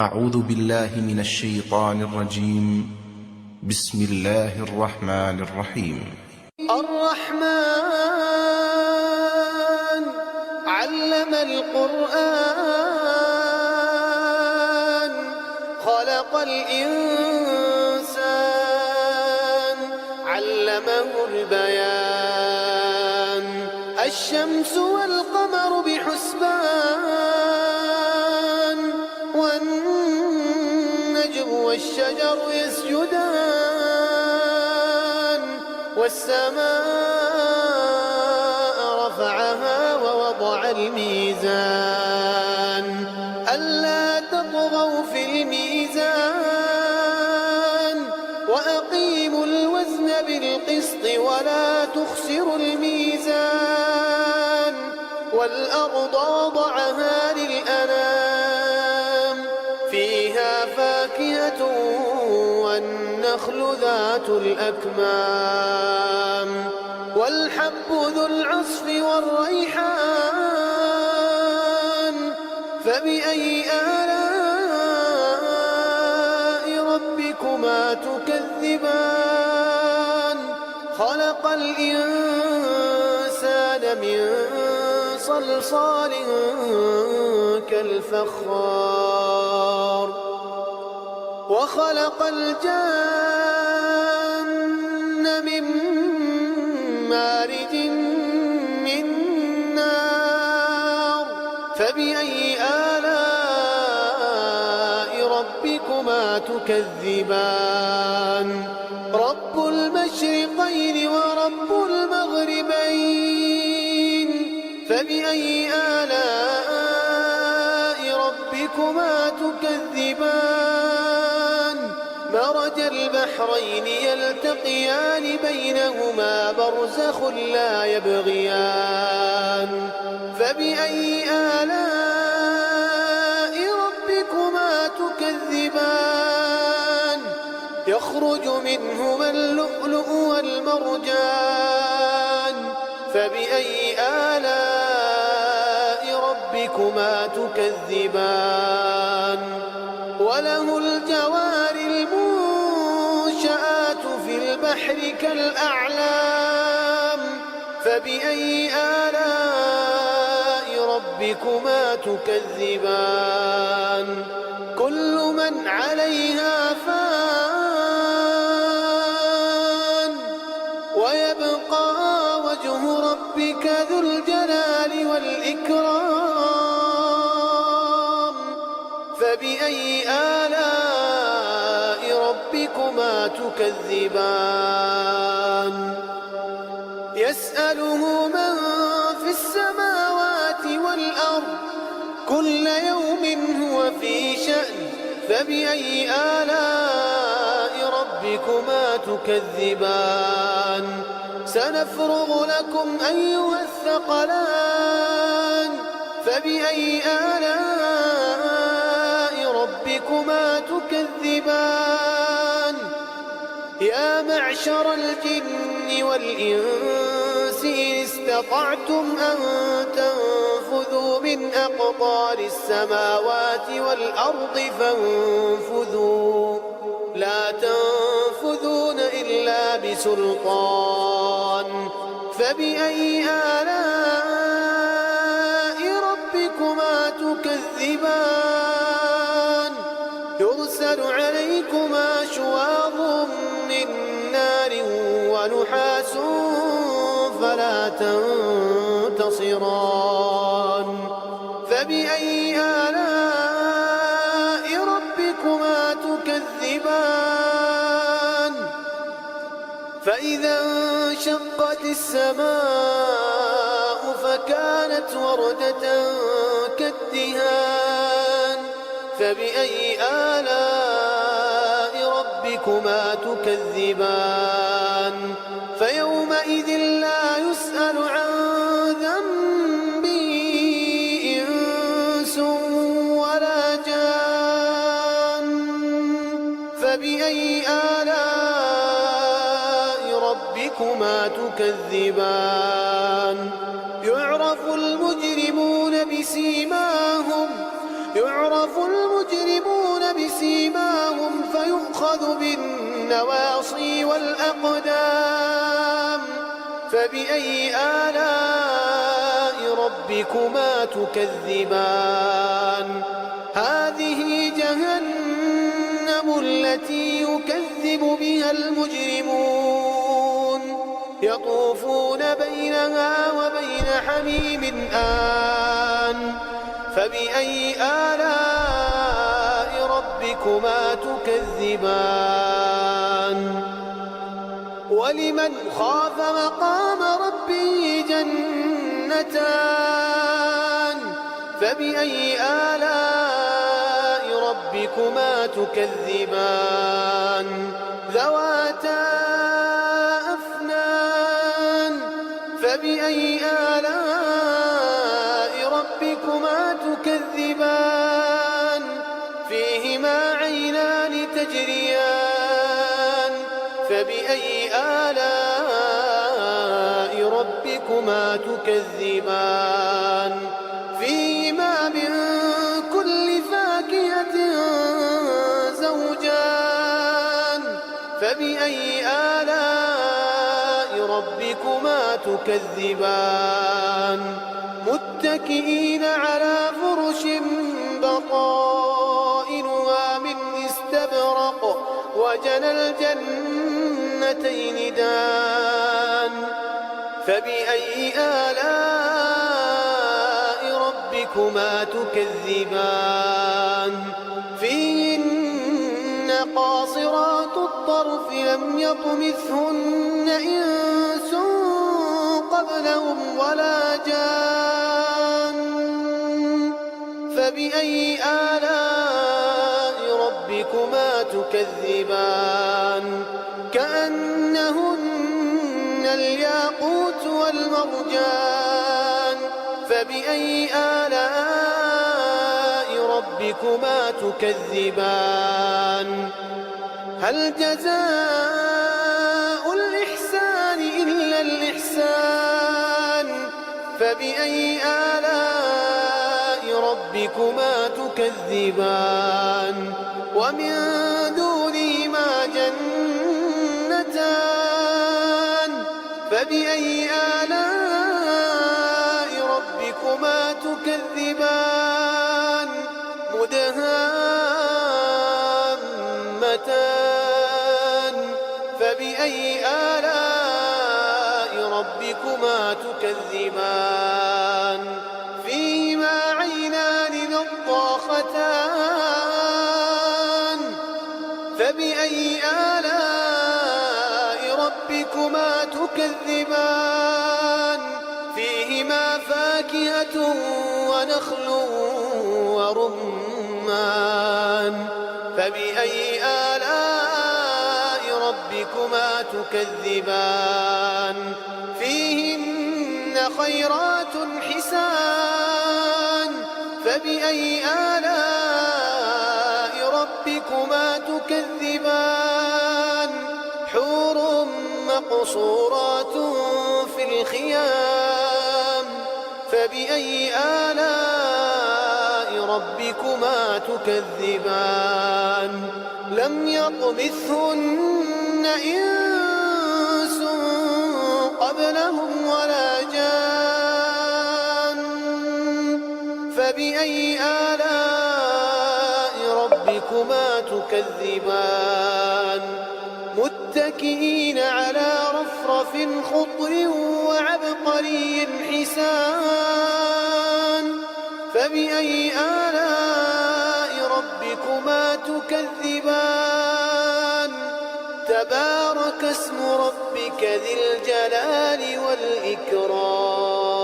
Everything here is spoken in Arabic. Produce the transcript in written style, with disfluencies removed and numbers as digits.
أعوذ بالله من الشيطان الرجيم. بسم الله الرحمن الرحيم. الرحمن علم القرآن خلق الإنسان علمه البيان الشمس والقمر بحسبان والنجم والشجر يسجدان والسماء رفعها ووضع الميزان ألا تطغوا في الميزان وأقيموا الوزن بالقسط ولا تخسروا الميزان والأرض وضعها للأنام فيها فاكهة والنخل ذات الأكمام والحب ذو العصف والريحان فبأي آلاء ربكما تكذبان خلق الإنسان من صلصال كالفخار وخلق الجن من مارج من نار فبأي آلاء ربكما تكذبان رب المشرقين ورب المغربين فبأي آلاء ربكما تكذبان مرج البحرين يلتقيان بينهما برزخ لا يبغيان فبأي آلاء ربكما تكذبان يخرج منهما اللؤلؤ والمرجان فبأي آلاء ربكما تكذبان وله الجوار المنشآت في البحر كالأعلام فبأي آلاء ربكما تكذبان كل من عليها فان ويبقى وجه ربك ذو الجلال والإكرام فبأي آلاء ربكما تكذبان يسأله من في السماوات والأرض كل يوم هو في شأن فبأي آلاء ربكما تكذبان سنفرغ لكم أيها الثقلان فبأي آلاء ربكما تكذبان يا معشر الجن والإنس إن استطعتم أن تنفذوا من أقطار السماوات والأرض فانفذوا لا تنفذون إلا بسلطان فبأي آلاء ربكما تكذبان يرسل عليكما شواظ من نار ونحاس فلا تنتصران فبأي آلاء ربكما تكذبان فإذا انشقت السماء فكانت وردة كالدهان فبأي آلاء ربكما تكذبان فيومئذ لا يسأل عن ذنبه إنس ولا جان فبأي آلاء ربكما تكذبان يعرف المجرمون بسيماهم يعرف المجرمون يؤخذ بالنواصي والأقدام فبأي آلاء ربكما تكذبان هذه جهنم التي يكذب بها المجرمون يطوفون بينها وبين حميم آن فبأي آلاء ربكما تكذبان ولمن خاف مقام ربه جنتان فبأي آلاء ربكما تكذبان ذواتا أفنان فبأي آلاء ربكما تكذبان فيهما عينان تجريان فبأي آلاء ربكما تكذبان فيهما من كل فاكهة زوجان فبأي آلاء ربكما تكذبان متكئين على فرش بطائنها من استبرق وجنى الجنتين دان فبأي آلاء ربكما تكذبان فيهن قاصرات الطرف لم يطمثهن إنس قبلهم ولا جان فبأي آلاء ربكما تكذبان كأنهن الياقوت والمرجان فبأي آلاء ربكما تكذبان هل جزاء الإحسان إلا الإحسان فبأي آلاء ربكما تكذبان ومن دونهما جنتان فبأي آلاء ربكما تكذبان مدهامتان فبأي آلاء ربكما تكذبان فيهما عينان نضاختان فبأي آلاء ربكما تكذبان فيهما فاكهة ونخل ورمان فبأي آلاء ربكما تكذبان فيهن خيرات حسان فبأي آلاء ربكما تكذبان حور مقصورات في الخيام فبأي آلاء ربكما تكذبان لم يطمثهن إنس قبلهم ولا جان فبأي آلاء ربكما تكذبان متكئين على رفرف خضر وعبقري حسان فبأي آلاء ربكما تكذبان تبارك اسم ربك ذي الجلال والإكرام